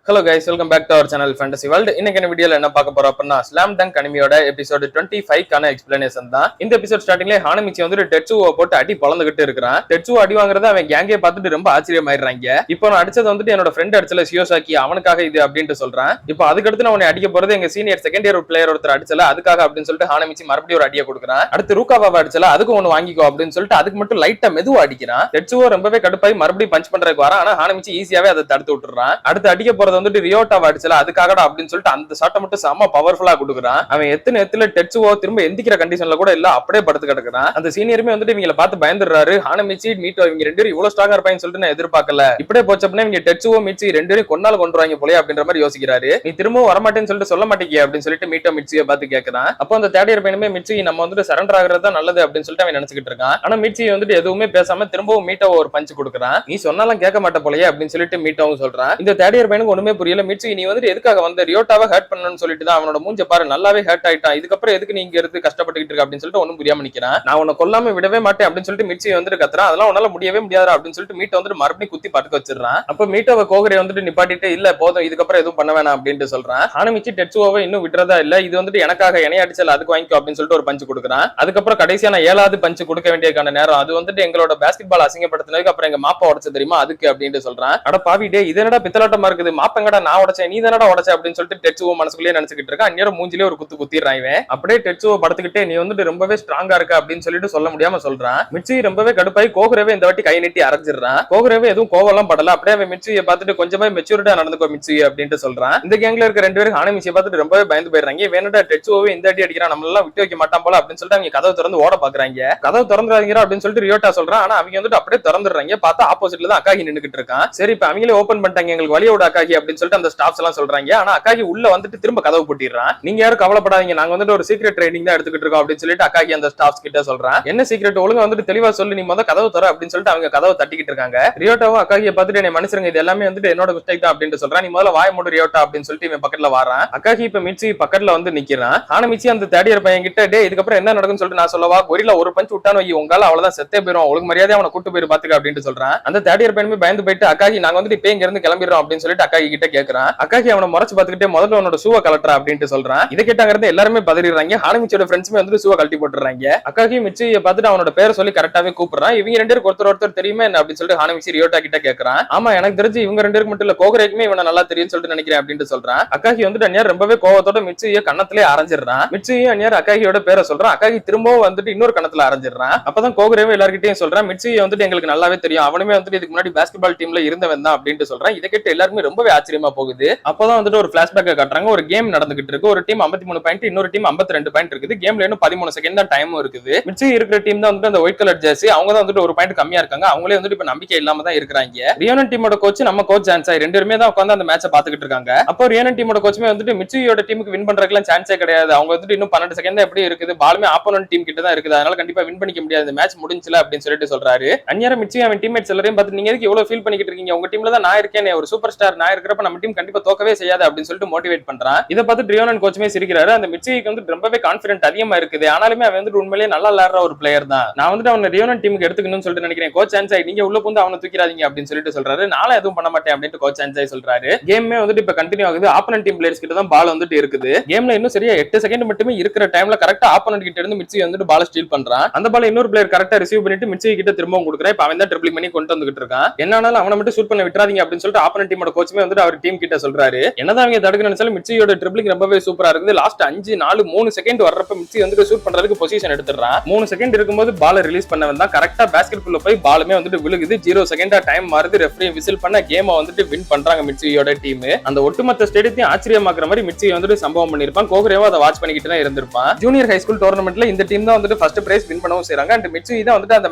Hello guys, welcome back to our channel Fantasy World. இன்னைக்கு இந்த வீடியோல என்ன பார்க்க போறோம் அப்படின்னா ஸ்லாம் டங்க் அனிமியோட எபிசோட் 25 கான எக்ஸ்பிளனேஷன் தான். இந்த எபிசோட் ஸ்டார்டிங்ல ஹானமிச்சி வந்து டெட்சுவை போட்டு அடி பொளந்துகிட்டு இருக்கான். டெட்சுவை அடி வாங்குறத அவன் கேங்கே பார்த்துட்டு ரொம்ப ஆச்சரியமாயிடுறாங்க. இப்போ நான் அடிச்சது வந்து என்னோட ஃப்ரெண்ட் அடிச்சல சியோசாக்கி, அவனுக்காக இது அப்படினு சொல்றான். இப்போ அதுக்கு அடுத்து நான் உன்னை அடிக்க போறது எங்க சீனியர் செகண்ட் இயர் பிளேயர் ஒருத்தர் அடிச்சல அதுக்காக அப்படினு சொல்லிட்டு ஹானமிச்சி மறுபடியும் ஒரு அடியை கொடுக்குறான். அடுத்து ரூகாவாவை அடிச்சல அதுக்கு ஒன்னு வாங்கிக்கோ அப்படின்னு சொல்லிட்டு அதுக்கு மட்டும் லைட்டா மெதுவா அடிக்கிறான். டெட்சுவை ரொம்பவே கடுப்பாய் மறுபடியும் பஞ்ச் பண்றதுக்கு வரான். ஆனா ஹானமிச்சி ஈஸியாவே அதை தடுத்து விட்டுறான். அடுத்து அடிக்க போறது வந்து ரியோட்டாவை அதுக்காகடா அப்படின்னு சொல்லிட்டு அந்த ஷாட்டை மட்டும் செம்ம பவர்ஃபுல்லா கொடுக்குறான். அவன் எத்தனை டெட்சுவோ திரும்ப எந்திக்கிற கண்டிஷன்ல கூட இல்ல, அப்படியே படுத்து கிடக்குறான். அந்த சீனியருமே வந்துட்டு இவங்களை பார்த்து பயந்துடுறாரு. ஹானமிச்சி மீட்டோ இவங்க ரெண்டு பேரும் இவ்வளவு ஸ்ட்ராங்கா இருப்பாங்கன்னு சொல்லிட்டு நான் எதிர்பார்க்கல. இப்படியே போச்சு அப்படின்னா இவங்க டெட்சுவோ மிச்சி ரெண்டு பேரும் கொண்டால கொண்டுருவாங்க போல அப்படின்ற மாதிரி யோசிக்கிறாரு. நீ திரும்பவும் வரமாட்டேன்னு சொல்லிட்டு சொல்ல மாட்டேங்க அப்படின்னு சொல்லிட்டு மீட்டோ மிச்சியை பார்த்து கேட்கறான். அப்போ அந்த தேர்ட் இயர் பையனுமே மிச்சி நம்ம வந்துட்டு சரண்டர் ஆகிறது தான் நல்லது அப்படின்னு சொல்லிட்டு அவன் நினைச்சுக்கிட்டு இருக்கான். ஆனா மிச்சி வந்துட்டு எதுவுமே பேசாம திரும்பவும் மீட்டோ ஒரு பஞ்ச் கொடுக்குறான். நீ சொன்னாலும் கேட்க மாட்ட போலயே அப்படின்னு சொல்லிட்டு மீட்டோவும் சொல்றான். இந்த தேர்ட் இயர் பையனுக்கு ஒண்ணுமே புரியல. மிச்சி நீ வந்துட்டு எதுக்காக வந்து ரியோட்டாவை ஹர்ட் பண்ணணும்னு சொல்லிட்டு தான் அவனோட மூஞ்ச பாரு நல்லாவே ஹர்ட் ஆயிட்டான். இதுக்கப்புறம் எதுக்கு நீங்க இருந்து கஷ்டப்பட்டுக்கிட்டு இருக்க அப்படின்னு சொல்லிட்டு ஒன்னும் புரியாம நிக்கிறான். நான் உன்னை கொல்லாம விடவே மாட்டேன் அப்படின்னு சொல்லிட்டு மிச்சி வந்துட்டு கத்துறான். அதெல்லாம் உன்னால முடியவே முடியாது அப்படின்னு சொல்லிட்டு மீட்டை வந்துட்டு மறுபடியும் குத்தி படுக்க வச்சிடறான். அப்ப மீட்டோவை கோகரே வந்துட்டு நிப்பாட்டிட்டு இல்ல போதும் இதுக்கப்புறம் எதுவும் பண்ண வேணாம் அப்படின்ட்டு சொல்றான். ஹானமிச்சி டெட்சுவோவை இன்னும் விட்டுறதா இல்ல, இது வந்துட்டு எனக்காக என்னைய அடிச்சல அதுக்கு வாங்கிக்கோ அப்படின்னு சொல்லிட்டு ஒரு பஞ்ச் கொடுக்குறான். அதுக்கப்புறம் கடைசியா நான் 7வது பஞ்ச் கொடுக்க வேண்டியதுக்கான நேரம் அது வந்துட்டு எங்களோட பாஸ்கெட் பால் அசிங்கப்படுத்தினதுக்கு அப்புறம் எங்க மாப்பா உடைச்சு தெரியுமா அதுக்கு அப்படின்னு சொல்றான். அட பாவிடே இது என்னடா பித்தலாட்டமா இருக்குது, மாப்பங்கடா நான் உடைச்சேன் நீ தானடா உடைச்ச அப்படின்னு சொல்லிட்டு டெட்சுவோ மனசுக்குள்ளே நினைச்சுக்கிட்டு இருக்கா. அந்நேரம் மூஞ்சிலே ஒரு குத்து குத்திடுறான். அப்படியே டெட்சுவோ படுத்துக்கிட்டே நீ வந்துட்டு ரொம்பவே ஸ்ட்ராங்கா இருக்க அப்படின்னு சொல்லிட்டு சொல்ல முடியாம சொல்றான். மிச்சி ரொம்பவே கடுப்பாய் கோகுரவே இந்த வாட்டி கை நீட்டி அரைஞ்சிடறான். கோகுரவே எதுவும் கோவெல்லாம் படல, அப்படியே அவன் மிச்சியை பார்த்துட்டு கொஞ்சமா மெச்சூரிட்டா நடந்துக்கோ மிச்சி அப்படின்ட்டு சொல்றான். இந்த கேங்ல இருக்க ரெண்டு பேரும் ஹானமிச்சியை பார்த்துட்டு ரொம்பவே பயந்து போயிடுறாங்க. வேணுடா டெட்சுவோவே இந்த அடி அடிக்கிறான், நம்ம எல்லாம் விட்டு வைக்க மாட்டான் போல அப்படின்னு சொல்லிட்டு அவங்க கதவை திறந்து ஓட பாக்குறாங்க. கதவை திறந்துறாங்க அப்படின்னு சொல்லிட்டு ரியோட்டா சொல்றான். ஆனா அவங்க வந்துட்டு அப்படியே திறந்துடுறாங்க. பார்த்தா ஆப்போசிட்ல தான் அக்காகி நின்னுக்கிட்டு இருக்கான். சரி இப்ப அவங்களே ஓபன் பண்ணிட்டாங்க எங்களுக்கு வழியோட அக்காகி அப்படின்னு சொல்லிட்டு அந்த ஸ்டாஃப்ஸ் எல்லாம் சொல்றாங்க. ஆனா அக்காகி உள்ள வந்துட்டு திரும்ப கதவு போட்டிடுறான். நீங்க யாரும் கவலைப்படாதீங்க, நாங்க வந்துட்டு ஒரு சீக்ரெட் ட்ரைனிங் தான் எடுத்துக்கிட்டு இருக்கோம் அப்படின்னு சொல்லிட்டு அக்காகி அந்த ஸ்டாஃப்ஸ் கிட்ட சொல்றான். என்ன சீக்ரெட் ஒழுங்கா வந்துட்டு தெளிவா சொல்லு, நீ முதல்ல கதவு தர அப்படின்னு சொல்லிட்டு அவங்க கதவை தட்டிக்கிட்டு இருக்காங்க. ரியோட்டாவும் அக்காகியை பார்த்துட்டு என்னை மன்னிச்சிருங்க இது எல்லாமே வந்துட்டு என்னோட மிஸ்டேக் தான் அப்படின்னு சொல்றான். நீ முதல்ல வாய மூடு ரியோட்டா அப்படின்னு சொல்லிட்டு இவன் பக்கத்துல வரான். அக்காகி இப்ப மிச்சி பக்கத்துல வந்து நிக்கிறான். ஹானமிச்சி அந்த தேர்ட் இயர் பையன் கிட்ட டே இதுக்கப்புறம் என்ன நடக்கும்னு சொல்லிட்டு நான் சொல்லவா, கொரில்லா ஒரு பஞ்ச் விட்டானு வை உங்களால அவ்வளவுதான் செத்தே போயிடும், ஒழுங்கு மரியாதை அவனை கூட்டு போயிரு பாத்துக்க அப்படின்னு சொல்றான். அந்த தேர்ட் இயர் பையனுமே பயந்து போயிட்டு அக்காகி நாங்க வந்துட்டு இப்ப இங்க இருந்து கிளம்பிடுறோம் அப்படின்னு சொல்லிட்டு அக்காகி கிட்ட கேட்கறான். அக்காகி அவனை முறைச்சு பார்த்துக்கிட்டே முதல்ல உன்னோட ஷூவை கலட்டுறா அப்படின்ட்டு சொல்றான். இதை கேட்டாங்கிறது எல்லாருமே பதறிடுறாங்க. ஹானமிச்சியோட ஃப்ரெண்ட்ஸுமே வந்து ஷூவை கழட்டி போட்டுறாங்க. அக்காகி மிச்சியை பார்த்துட்டு அவனோட பேரை சொல்லி கரெக்டாவே கூப்பிடுறான். இவங்க ரெண்டு பேருக்கு ஒருத்தர் தெரியுமா என்ன அப்படின்னு சொல்லிட்டு ஹானமிச்சி ரியோட்டா கிட்ட கேட்கறான். ஆமா எனக்கு தெரிஞ்சு இவங்க ரெண்டு பேருக்கு மட்டும் இல்ல கோகரேக்குமே இவனை நல்லா தெரியும் சொல்லிட்டு நினைக்கிறேன் அப்படின்னு சொல்றான். அக்காகி வந்துட்டு அந்நியார் ரொம்பவே கோவத்தோட மிச்சியை கண்ணத்திலே அரைஞ்சிடறான். மிச்சியும் அந்நியார் அக்காகியோட பேரை சொல்றான். அக்காகி திரும்பவும் வந்துட்டு இன்னொரு கணத்துல அரைஞ்சிடறான். அப்பதான் கோகரேவே எல்லார்கிட்டையும் சொல்றான் மிச்சியை வந்துட்டு எங்களுக்கு நல்லாவே தெரியும், அவனுமே வந்துட்டு இதுக்கு முன்னாடி பாஸ்கெட் பால் டீம்ல இருந்தவன் தான் அப்படின்னு சொல்றான். இதை கேட்டு எல்லாருமே ரொம்பவே ஆச்சரியமா போகுது. அப்பதான் வந்துட்டு ஒரு பிளாஷ்பேக் காட்டுறாங்க. ஒரு கேம் நடந்துகிட்டு இருக்கு. ஒரு டீம் 53 பாயிண்ட், இன்னொரு டீம் 52 பாயிண்ட் இருக்குது. கேம்ல இன்னும் 13 செகண்ட் தான் டைம் இருக்குது. மிச்சி இருக்கிற டீம் தான் வந்துட்டு அந்த ஒயிட் கலர் ஜெர்சி, அவங்க தான் வந்துட்டு ஒரு பாயிண்ட் கம்மியா இருக்காங்க. அவங்களே வந்துட்டு இப்ப நம்பிக்கை இல்லாம தான் இருக்காங்க. ரியோனன் டீமோட கோச் நம்ம கோச் ஜான்சாய் ரெண்டு பேருமே தான் உட்கார்ந்து அந்த மேட்சை பாத்துக்கிட்டு இருக்காங்க. அப்போ ரியோனன் டீமோட கோச்சுமே வந்துட்டு மிச்சியோட டீமுக்கு வின் பண்றதுக்குலாம் சான்ஸே கிடையாது, அவங்க வந்துட்டு இன்னும் 12 செகண்ட் தான் எப்படி இருக்குது, பாலுமே ஆப்போனன்ட் டீம் கிட்ட தான் இருக்குது, அதனால கண்டிப்பா வின் பண்ணிக்க முடியாது, இந்த மேட்ச் முடிஞ்சல அப்படின்னு சொல்லிட்டு சொல்றாரு. அந்நியாரம் மிச்சி அவன் டீம்மேட்ஸ் எல்லாரையும் பார்த்து நீங்க எதுக்கு இவ்வளவு ஃபீல் பண்ணிக்கிட்டு இருக்கீங்க, உங்க டீம்ல தான் நான் இருக்கேன், ஒரு சூப்பர் ஸ்டார் நான் இருக்கிறப்ப நம்ம டீம் கண்டிப்பா தோக்கவே செய்யாது அப்படின்னு சொல்லிட்டு மோட்டிவேட் பண்றான். இதை பார்த்து ரியோனன் கோச்சுமே சிரிக்கிறாரு. அந்த மிச்சிக்கு வந்து ரொம்பவே கான்ஃபிடென்ட் அதிகமா இருக்குது, ஆனாலுமே அவன் வந்துட்டு உண்மையிலேயே நல்லா விளையாடுற ஒரு பிளேயர் தான், நான் வந்துட்டு அவனை ரியோனன் டீமுக்கு எடுத்துக்கணும்னு சொல்லிட்டு நினைக்கிறேன், கோச் சான்சாய் நீங்க உள்ள புந்து அவனை தூக்கிறாதீங்க அப்படின்னு சொல்லிட்டு சொல்றாரு. நாளை எதுவும் பண்ண மாட்டேன் அப்படின்னு கோச் சான்சாய் சொல்றாரு. கேமே வந்துட்டு இப்ப கண்டினியூ ஆகுது. ஆப்போனன்ட் டீம் பிளேயர்ஸ் கிட்ட தான் பால் வந்துட்டு இருக்குது. கேம்ல இன்னும் சரியா 8 செகண்ட் மட்டுமே இருக்கிற டைம்ல கரெக்டா ஆப்போனன்ட் கிட்ட இருந்து மிச்சி வந்துட்டு பால் ஸ்டீல் பண்றான். அந்த பால் இன்னொரு பிளேயர் கரெக்டா ரிசீவ் பண்ணிட்டு மிச்சி கிட்ட திரும்பவும் கொடுக்குறான். இப்ப அவன் தான் ட்ரிபிள் பண்ணி கொண்டு வந்துகிட்டு இருக்கான். என்னாலும் அவனை மட்டும் ஷூட் பண்ண விட்டுறாதீங்க அப்படின்னு சொல்லிட்டு ஆப்போனன்ட் டீமோட கோச்சுமே வந்துட்டு அவர் டீம் கிட்ட சொல்றாரு. என்னதான் அவங்க தடுக்க நினைச்சாலும் மிச்சியோட ட்ரிபிளிங் ரொம்பவே சூப்பரா இருக்குது. லாஸ்ட் 5 4 3 செகண்ட் வர்றப்ப மிச்சி வந்துட்டு ஷூட் பண்றதுக்கு பொசிஷன் எடுத்துறான். 3 செகண்ட் இருக்கும்போது பால் ரிலீஸ் பண்ண வந்தா கரெக்டா பாஸ்கெட் குள்ள போய் பாலுமே வந்துட்டு விழுகுது. 0 செகண்டா டைம் மாறுது. ரெஃப்ரி விசில் பண்ண கேமை வந்துட்டு வின் பண்றாங்க மிச்சியோட டீம். அந்த ஒட்டுமொத்த ஸ்டேடியத்தையும் ஆச்சரியமாக்குற மாதிரி மிச்சி வந்துட்டு சம்பவம் பண்ணிருப்பான். கோகரேவா அதை வாட்ச் பண்ணிக்கிட்டு தான் இருந்திருப்பான். ஜூனியர் ஹை ஸ்கூல் டோர்னமெண்ட்ல இந்த டீம் தான் வந்துட்டு ஃபர்ஸ்ட் பிரைஸ் வின் பண்ணவும் செய்றாங்க. அண்ட் மிச்சி தான் வந்துட்டு அந்த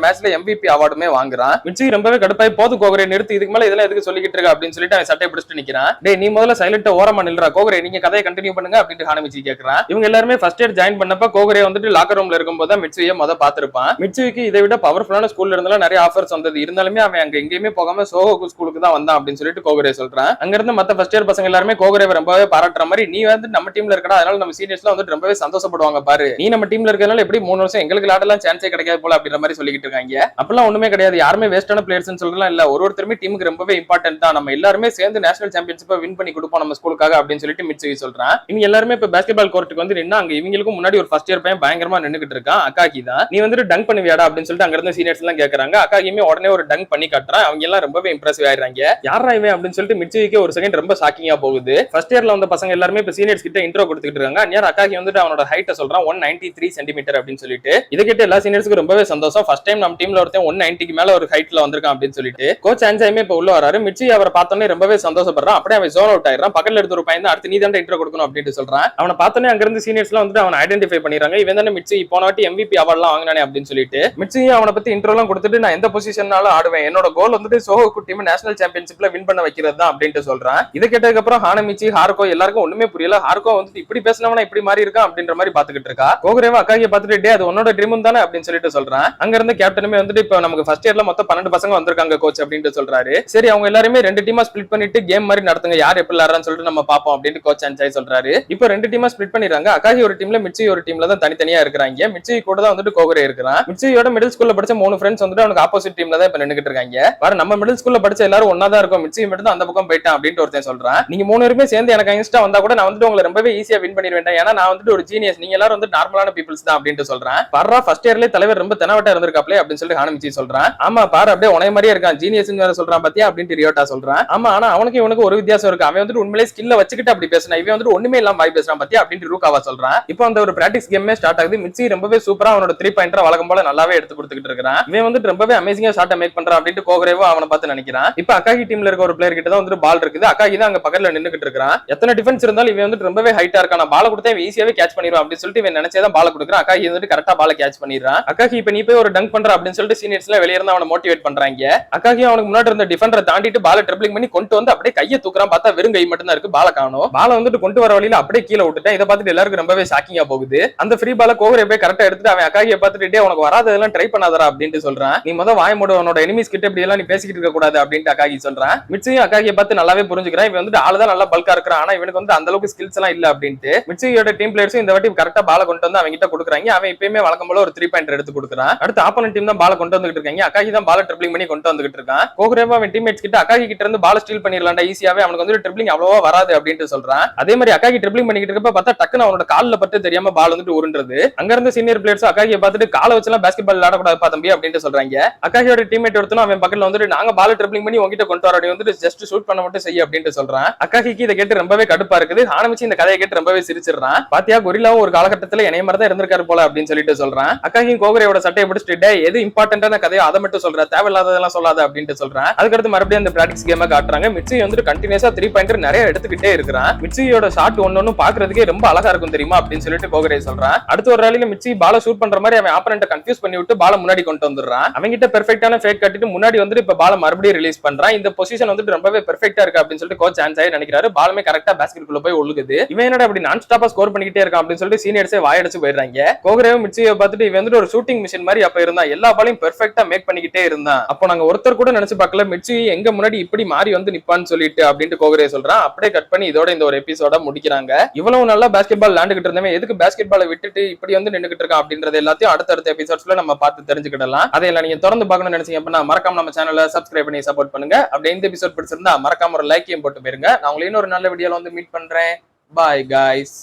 மேட்ச்ல MVP அவார்டுமே வாங்குறான். மிச்சி ரொம்பவே கடுப்பாய் போது கோகரே நிறுத்தி, இதுக்கு மேல இதெல்லாம் எதுக்கு சொல்லிக்கிட்டு இருக்க அப்படின்னு சொல்லிட்டு அவன் சட்டை பிடிச்சிட்டு நிக்கிறான். டேய் நீ முதல்ல சைலண்டா ஓரமா நில்றா, கோகரே நீங்க கதையை கண்டினியூ பண்ணுங்க அப்படின்னு ஹானமிச்சி கேக்குறான். இவங்க எல்லாருமே ஃபர்ஸ்ட் இயர் ஜாயின் பண்ணப்ப கோகரே வந்துட்டு லாக்கர் ரூம்ல இருக்கும்போது தான் மிச்சியை முத பாத்திருப்பான். மிச்சிக்கு இதை விட பவர்ஃபுல்லான ஸ்கூல்ல இருந்தாலும் நிறைய ஆஃபர்ஸ் வந்தது, இருந்தாலுமே அவன் அங்க எங்கேயுமே போகாம சோஹோ ஸ்கூலுக்கு தான் வந்தான் அப்படின்னு சொல்லிட்டு கோகரே சொல்றான். அங்க இருந்து மத்த ஃபர்ஸ்ட் இயர் பசங்க எல்லாருமே கோகரேவை ரொம்பவே பாராட்டுற மாதிரி, நீ வந்து நம்ம டீம்ல இருக்கடா, அதனால நம்ம சீனியர்ஸ்லாம் வந்துட்டு ரொம்பவே சந்தோஷப்படுவாங்க பாரு, நீ நம்ம டீம்ல இருக்கறனால எப்படி 3 வருஷம் எங்களுக்கு விளையாடலாம் சான்ஸே கிடைக்காது போல அப்படின்ற மாதிரி சொல்லிட்டு இருக்காங்க. அப்பெல்லாம் ஒண்ணுமே கிடையாது, யாருமே வேஸ்டான பிளேயர்ஸ்னு சொல்லலாம் இல்ல, ஒருத்தருமே டீமுக்கு ரொம்பவே இம்பார்ட்டன்ட் தான், நம்ம எல்லாருமே சேர்ந்து நேஷனல் நேஷனல் சாம்பியன்ஷிப் வின் பண்ணி கொடுப்போம் நம்ம ஸ்கூலுக்காக அப்படின்னு சொல்லிட்டு மிட்சுகி சொல்றான். இவங்க எல்லாருமே இப்ப பாஸ்கெட் பால் கோர்ட்டுக்கு வந்து நின்னா அங்க இவங்களுக்கும் முன்னாடி ஒரு ஃபர்ஸ்ட் இயர் பையன் பயங்கரமா நின்னுகிட்டு இருக்கான். அக்காகி தான். நீ வந்துட்டு டங்க் பண்ணுவியாடா அப்படின்னு சொல்லிட்டு அங்க இருந்த சீனியர்ஸ் எல்லாம் கேக்குறாங்க. அக்காகியுமே உடனே ஒரு டங்க் பண்ணி காட்டுறான். அவங்க எல்லாம் ரொம்பவே இம்ப்ரெசிவ் ஆயிடுறாங்க. யாரா இவன் அப்படின்னு சொல்லிட்டு மிட்சுகிக்கு ஒரு செகண்ட் ரொம்ப ஷாக்கிங்கா போகுது. ஃபர்ஸ்ட் இயர்ல வந்த பசங்க எல்லாருமே இப்ப சீனியர்ஸ் கிட்ட இன்ட்ரோ கொடுத்துட்டு இருக்காங்க. அந்நியார் அக்காகி வந்துட்டு அவனோட ஹைட்ட சொல்றான் 193 சென்டிமீட்டர் அப்படின்னு சொல்லிட்டு. இதை கேட்டு எல்லா சீனியர்ஸ்க்கு ரொம்பவே சந்தோஷம். ஃபர்ஸ்ட் டைம் நம்ம டீம்ல ஒருத்தன் 190க்கு மேல ஒரு ஹைட்ல வந்திருக்கான் அப்படின்னு சொல்லிட்டு கோச் ஆன்சாயுமே இப்ப உள்ள வராரு. மிட்சுகி அவரை பார்த்தோன்னே ரொம்பவே சந்தோஷப்படுறான். அப்படியே அவன் ஜோன் அவுட் ஆயிடுறான். பக்கத்துல எடுத்து ஒரு பையன் தான் அடுத்து நீ தான் இன்ட்ரோ கொடுக்கணும் அப்படின்னு சொல்றான். அவனை பார்த்தோன்னே அங்க இருந்து சீனியர்ஸ் எல்லாம் வந்துட்டு அவனை ஐடென்டிஃபை பண்ணிடுறாங்க. இவன் தானே மிட்சுகி போன வாட்டி MVP அவார்ட் எல்லாம் வாங்கினானே அப்படின்னு சொல்லிட்டு மிட்சுகி அவனை பத்தி இன்ட்ரோ எல்லாம் கொடுத்துட்டு நான் எந்த பொசிஷனாலும் ஆடுவேன், என்னோட கோல் வந்துட்டு சோஹோகு டீம் நேஷனல் சாம்பியன்ஷிப்ல வின் பண்ண வைக்கிறது தான் அப்படின்னு சொல்றான். இதை கேட்டதுக்கு அப்புறம் ஹானமிச்சி ஹாருகோ எல்லாருக்கும் ஒண்ணுமே புரியல. ஹாருகோ வந்துட்டு இப்படி பேசினவனா இப்படி மாறி இருக்கான் அப்படின்ற மாதிரி பாத்துக்கிட்டு இருக்கா. கோகுரேவா அக்காகியை பார்த்துட்டு டே அது உன்னோட ட்ரீம் தானே அப்படின்னு சொல்லிட்டு சொல்றான். அங்க இருந்து கேப்டனுமே வந்துட்டு இப்ப நமக்கு ஃபர்ஸ்ட் இயர்ல மொத்தம் 12 பசங்க வந்திருக்காங்க கோச் அப்படின்னு சொல்றாரு. சரி அவங்க எல்லாருமே 2 டீமா ஸ்பிளிட் பண்ணிட்டு கேம் மாதிரி நடத்துங்க, யார் எப்படி விளையாடுறான்னு சொல்லிட்டு நம்ம பாப்போம் அப்படின்னு கோச் அன்சாய் சொல்றாரு. இப்போ 2 டீமா ஸ்பிளிட் பண்ணிடுறாங்க. அக்காகி ஒரு டீம்ல மிட்சுகி ஒரு டீம்ல தான் தனித்தனியா இருக்காங்க. மிட்சுகி கூட தான் வந்துட்டு கோகுரே இருக்கான். மிட்சுகியோட மிடில் ஸ்கூல்ல படிச்ச 3 ஃப்ரெண்ட்ஸ் வந்துட்டு அவனுக்கு ஆப்போசிட் டீம்ல தான் இப்ப நின்னுகிட்டு இருக்காங்க. வர நம்ம மிடில் ஸ்கூல்ல படிச்ச எல்லாரும் ஒண்ணா தான் இருக்கும், மிட்சுகி மட்டும் அந்த பக்கம் போயிட்டான் அப்படின்னு ஒருத்தன் சொல்றான். நீங்க 3 பேருமே சேர்ந்து எனக்கு அகைன்ஸ்டா வந்தா கூட நான் வந்துட்டு உங்களை ரொம்பவே ஈஸியா வின் பண்ணிடுவேன், ஏன்னா நான் வந்துட்டு ஒரு ஜீனியஸ், நீங்க எல்லாரும் வந்து நார்மலான பீப்பிள்ஸ் தான் அப்படின்னு சொல்றான். பர்ரா ஃபர்ஸ்ட் இயர்ல தலைவர் ரொம்ப தெனவட்டா இருந்திருக்காப்லே அப்படின்னு சொல்லிட்டு ஹானமிச்சி சொல்றான். ஆமா பாரு அப்படியே உனைய மாதிரியே இருக்கான், ஜீனியஸ் வேற சொல்றான் பாத்தியா அப்படின்னு ரியோட்டா சொல்றான். ஆமா ஆனா அவனுக்கு இவனுக்கு ஒரு வித்தியாசம் இருக்கு, அவன் வந்துட்டு உண்மையிலேயே ஸ்கில்ல வச்சுக்கிட்டு அப்படி பேசினா, இவன் வந்துட்டு ஒண்ணுமே இல்லாம வாய் பேசுறான் பாத்தியா அப்படின்னு ரூகாவா சொல்றான். இப்போ அந்த ஒரு பிராக்டிஸ் கேமே ஸ்டார்ட் ஆகுது. மிட்சுகி ரொம்பவே சூப்பரா அவனோட 3 பாயிண்டர் வழக்கம் போல நல்லாவே எடுத்து கொடுத்துக்கிட்டு இருக்கான். இவன் வந்துட்டு ரொம்பவே அமேசிங்கா ஷாட்டை மேக் பண்றான் அப்படின்னு கோகுரேவோ அவனை பார்த்து நினைக்கிறான். இப்போ அக்காகி டீம்ல இருக்க ஒரு பிளேயர் கிட்ட தான் வந்துட்டு பால் இருக்குது. அக்காகி தான் அங்க பக்கத்துல நின்னுகிட்டு இருக்கான். எத்தனை டிஃபென்ஸ் இருந்தாலும் இவன் வந்துட்டு ரொம்பவே ஹைட்டா இருக்கான், பால் கொடுத்தா ஈஸியாவே கேட்ச் பண்ணிடுவான் அப்படின்னு சொல்லிட்டு இவன் நினைச்சதான் பால் கொடுக்குறான். அக்காகி வந்துட்டு கரெக்டா பால கேட்ச் பண்ணிடுறான். அக்காகி இப்ப நீ போய் ஒரு டங்க் பண்ற அப்படின்னு சொல்லிட்டு சீனியர்ஸ் எல்லாம் வெளியே இருந்து அவனை மோட்டிவேட் பண்றாங்க. அக்காகி அவனுக்கு முன்னாடி இருந்த டிஃபெண்டரை தாண்டிட்டு பால ட்ரிபிளிங் பண்ணி கொண்டு வந்து அப்படியே கையை தூக்குறான். பார்த்தா வெறும் கை மட்டும் தான் இருக்கு, பால காணோம். பால வந்துட்டு கொண்டு வர வழியில அப்படியே கீழே விட்டுட்டேன். இதை பார்த்துட்டு எல்லாருக்கும் ரொம்பவே ஷாக்கிங்கா போகுது. அந்த ஃப்ரீ பால கோகுரே போய் கரெக்டா எடுத்துட்டு அவன் அக்காகியை பார்த்துட்டு உனக்கு வராததெல்லாம் ட்ரை பண்ணாதரா அப்படின்னு சொல்றான். நீ முதல் வாய் மூடு, உன்னோட எனிமீஸ் கிட்ட இப்படி எல்லாம் நீ பேசிக்கிட்டு இருக்க கூடாது அப்படின்னு அக்காகி சொல்றான். மிட்சுகி அக்காகியை பார்த்து நல்லாவே புரிஞ்சுக்கிறான். இவன் வந்துட்டு ஆளுதான் நல்லா பல்கா இருக்கிறான், ஆனா இவனுக்கு வந்து அந்த அளவுக்கு ஸ்கில்ஸ் எல்லாம் இல்ல அப்படின்ட்டு மிட்சுகியோட டீம் பிளேயர்ஸும் இந்த வாட்டி கரெக்டா பால கொண்டு வந்து அவங்க கிட்ட கொடுக்குறாங்க. அவன் இப்பயுமே வழக்கம் போல ஒரு 3 பாயிண்டர் எடுத்து கொடுக்குறான். அடுத்து ஆப்போனன்ட் டீம் தான் பால கொண்டு வந்துட்டு இருக்காங்க. அக்காகி தான் பால ட்ரிபிளிங் பண்ணி கொண்டு வந்துட்டு இருக்கான். கோகுரேவா அவன் டீம்மேட்ஸ் கிட்ட அக்காகி கிட்ட இருந்து பால ஸ்டீல் பண்ணிரலாம்டா ஈஸியாவே, அவனுக்கு வந்து ட்ரிபிளிங் அவ்வளவா வராது அப்படின்னு சொல்றான். அதே மாதிரி அக்காகி ட்ரிபிளிங் பண்ணிட்டு இருக்கப்ப பார்த்தா டக்குன்னு அவனோட கால்ல பட்டு தெரியாம பால் வந்துட்டு உருண்டுறது. அங்க இருந்து சீனியர் பிளேயர்ஸ் அக்காகியை பார்த்துட்டு காலை வச்செல்லாம் பாஸ்கெட் பால் விளையாடக்கூடாது தம்பி அப்படின்னு சொல்றாங்க. அக்காகியோட டீம்மேட் ஒருத்தனும் அவன் பக்கத்துல வந்துட்டு நாங்க பால ட்ரிபிளிங் பண்ணி உங்ககிட்ட கொண்டு வர வந்துட்டு ஜஸ்ட் ஷூட் பண்ண மட்டும் செய்ய அப்படின்னு சொல்றான். அக்காகிக்கு இதை கேட்டு ரொம்பவே கடுப்பா இருக்குது. ஹானமிச்சி இந்த கதையை கேட்டு ரொம்பவே சிரிச்சிடறான். பாத்தியா கொரில்லாவும் ஒரு காலகட்டத்துல என்னைய மாதிரி தான் இருந்திருக்காரு போல அப்படின்னு சொல்லிட்டு சொல்றான். அக்காகியும் கோகுரேவோட சட்டையை பிடிச்சிட்டு எது இம்பார்ட்டன்டான கதையோ அதை மட்டும் சொல்ற, தேவையில்லாததெல்லாம் சொல்லாத அப்படின்னு சொல்றான். அதுக்கடுத்து மறுபடியும் அந்த பிராக்டிஸ் கேமை காட்டுறாங்க. மிட்சுகி வந்துட்டு கண்டினியூஸா 3 பாயிண்டர் நிறைய எடுத்துக்கிட்டே இருக்கிறான். மிட்சுகியோட ஷாட் ஒன்னொன்னு பாக்குறதுக்கே ரொம்ப அழகா இருக்கும் தெரியுமா அப்படின்னு சொல்லிட்டு கோகுரே சொல்றான். அடுத்த ஒரு ராலில மிட்சுகி பால ஷூட் பண்ற மாதிரி அவன் ஆப்பனண்ட்டை கன்ஃபியூஸ் பண்ணி விட்டு பால முன்னாடி கொண்டு வந்துடுறான். அவங்கிட்ட பெர்ஃபெக்ட்டான ஃபேக் கட்டிட்டு முன்னாடி வந்துட்டு இப்ப பால மறுபடியும் ரிலீஸ் பண்றான். இந்த பொசிஷன் வந்துட்டு ரொம்பவே பெர்ஃபெக்ட்டா இருக்கு அப்படின்னு சொல்லிட்டு கோச் ஆன்சாய் நினைக்கிறாரு. பாலுமே கரெக்டா பாஸ்கெட் குள்ள போய் ஒழுகுது. இவன் என்னடா அப்படி நான் ஸ்டாப்பா ஸ்கோர் பண்ணிக்கிட்டே இருக்கான் அப்படின்னு சொல்லிட்டு சீனியர்ஸே வாயடிச்சு போயிடுறாங்க. கோகுரேவும் மிட்சுகியை பார்த்துட்டு இவன் வந்துட்டு ஒரு ஷூட்டிங் மிஷின் மாதிரி அப்ப இருந்தா, எல்லா பாலையும் பெர்ஃபெக்ட்டா மேக் பண்ணிக்கிட்டே இருந்தான். அப்போ நாங்க ஒருத்தர் கூட நினைச்சு பார்க்கல மிட்சுகி எங்க முன்னாடி இப்படி மாறி வந்து நிப்பான்னு சொல்லிட்டு அப்படின்ட்டு கோகுரே சொல்றான். அப்படியே கட் பண்ணி இதோட இந்த ஒரு எபிசோட முடிக்கிறாங்க. இவ்வளவு நல்லா பாஸ்கெட் பால் விளையாண்டுகிட்டு இருந்தவன் எதுக்கு பாஸ்கெட் பாலை விட்டுட்டு இப்படி வந்து நின்னுகிட்டு இருக்கான் அப்படின்றது எல்லாத்தையும் அடுத்தடுத்த எபிசோட்ஸ்ல நம்ம பார்த்து தெரிஞ்சுக்கிடலாம். அதையெல்லாம் நீங்க தொடர்ந்து பார்க்கணும்னு நினைச்சீங்க அப்படின்னா மறக்காம நம்ம சேனலை சப்ஸ்கிரைப் பண்ணி சப்போர்ட் பண்ணுங்க. அப்படியே இந்த எபிசோட் பிடிச்சிருந்தா மறக்காம ஒரு லைக்கையும் போட்டு போயிருங்க. நான் உங்களை இன்னொரு நல்ல வீடியோல வந்து மீட் பண்றேன். Bye guys.